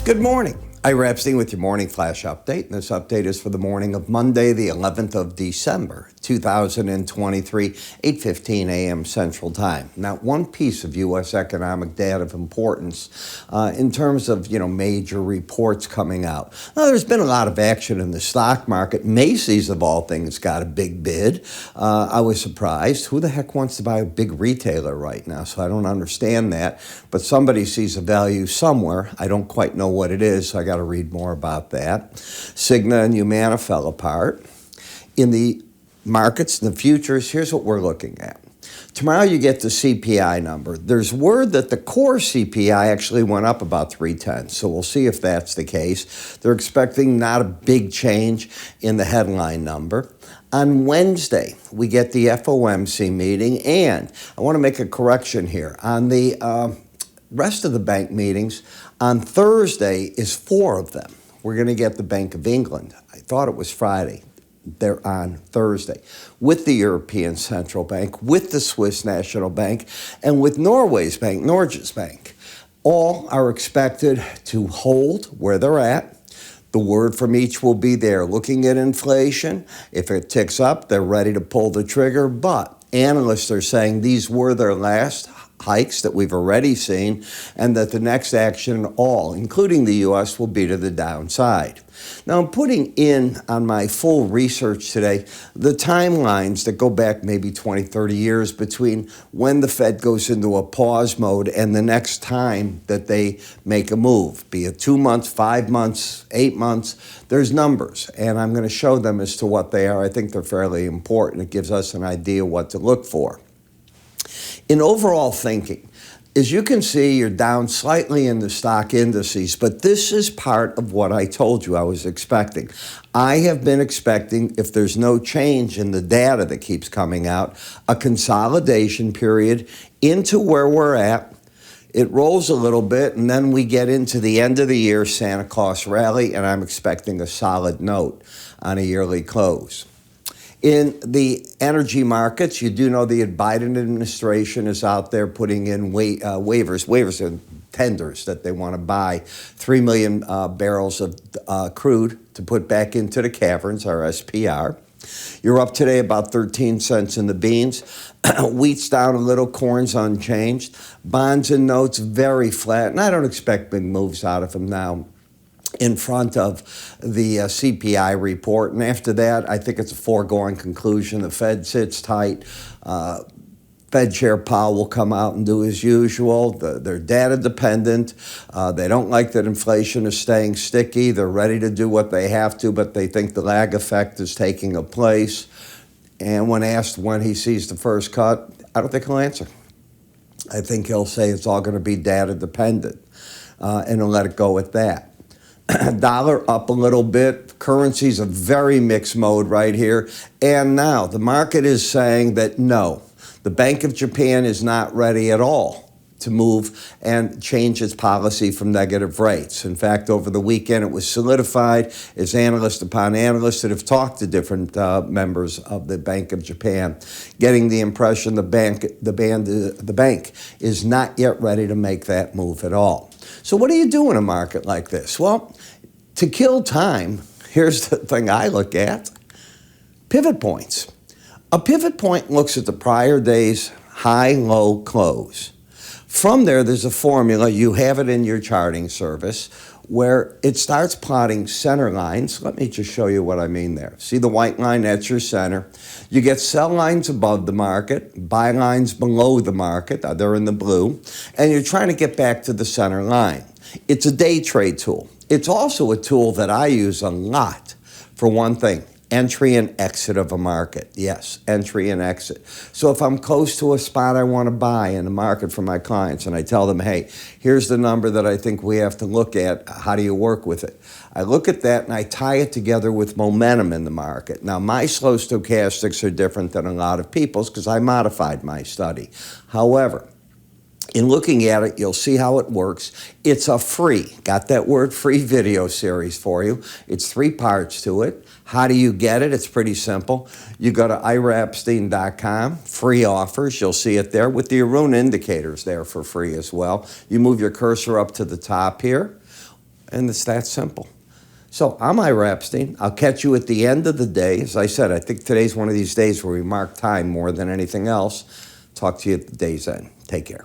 Good morning. Ira Epstein with your morning flash update. And this update is for the morning of Monday, the 11th of December, 2023, 8:15 a.m. Central Time. Now, one piece of U.S. economic data of importance in terms of, major reports coming out. Now, there's been a lot of action in the stock market. Macy's, of all things, got a big bid. I was surprised. Who the heck wants to buy a big retailer right now? So I don't understand that. But somebody sees a value somewhere. I don't quite know what it is, so I got to read more about that. Cigna and Humana fell apart. In the markets, the futures, here's what we're looking at. Tomorrow you get the CPI number. There's word that the core CPI actually went up about 0.3, so we'll see if that's the case. They're expecting not a big change in the headline number. On Wednesday, we get the FOMC meeting, and I want to make a correction here. On the rest of the bank meetings, on Thursday is 4 of them. We're going to get the Bank of England. I thought it was Friday. They're on Thursday, with the European Central Bank, with the Swiss National Bank, and with Norway's bank, Norges Bank. All are expected to hold where they're at. The word from each will be there. Looking at inflation, if it ticks up, they're ready to pull the trigger. But analysts are saying these were their last hikes that we've already seen, and that the next action, all, including the U.S., will be to the downside. Now, I'm putting in on my full research today the timelines that go back maybe 20, 30 years between when the Fed goes into a pause mode and the next time that they make a move, be it 2 months, 5 months, 8 months. There's numbers, and I'm going to show them as to what they are. I think they're fairly important. It gives us an idea what to look for. In overall thinking, as you can see, you're down slightly in the stock indices, but this is part of what I told you I was expecting. I have been expecting, if there's no change in the data that keeps coming out, a consolidation period into where we're at. It rolls a little bit, and then we get into the end of the year Santa Claus rally, and I'm expecting a solid note on a yearly close. In the energy markets, you do know the Biden administration is out there putting in waivers and tenders that they want to buy 3 million barrels of crude to put back into the caverns, our SPR. You're up today about 13 cents in the beans. Wheat's down a little, corn's unchanged. Bonds and notes very flat, and I don't expect big moves out of them now in front of the CPI report. And after that, I think it's a foregone conclusion. The Fed sits tight. Fed Chair Powell will come out and do as usual. They're data dependent. They don't like that inflation is staying sticky. They're ready to do what they have to, but they think the lag effect is taking a place. And when asked when he sees the first cut, I don't think he'll answer. I think he'll say it's all going to be data dependent, and he'll let it go at that. Dollar up a little bit. Currency's a very mixed mode right here. And now the market is saying that no, the Bank of Japan is not ready at all to move and change its policy from negative rates. In fact, over the weekend, it was solidified as analyst upon analyst that have talked to different members of the Bank of Japan, getting the impression the bank is not yet ready to make that move at all. So what do you do in a market like this? Well, to kill time, here's the thing I look at: pivot points. A pivot point looks at the prior day's high, low, close. From there, there's a formula. You have it in your charting service where it starts plotting center lines. Let me just show you what I mean there. See the white line? That's your center. You get sell lines above the market, buy lines below the market. They're in the blue. And you're trying to get back to the center line. It's a day trade tool. It's also a tool that I use a lot for one thing: entry and exit of a market. Yes, entry and exit. So if I'm close to a spot I want to buy in the market for my clients and I tell them, hey, here's the number that I think we have to look at, how do you work with it? I look at that and I tie it together with momentum in the market. Now, my slow stochastics are different than a lot of people's because I modified my study. However, in looking at it, you'll see how it works. It's a free, got that word, free video series for you. It's 3 parts to it. How do you get it? It's pretty simple. You go to iraepstein.com, free offers. You'll see it there with the Arun indicators there for free as well. You move your cursor up to the top here. And it's that simple. So I'm Ira Epstein. I'll catch you at the end of the day. As I said, I think today's one of these days where we mark time more than anything else. Talk to you at the day's end. Take care.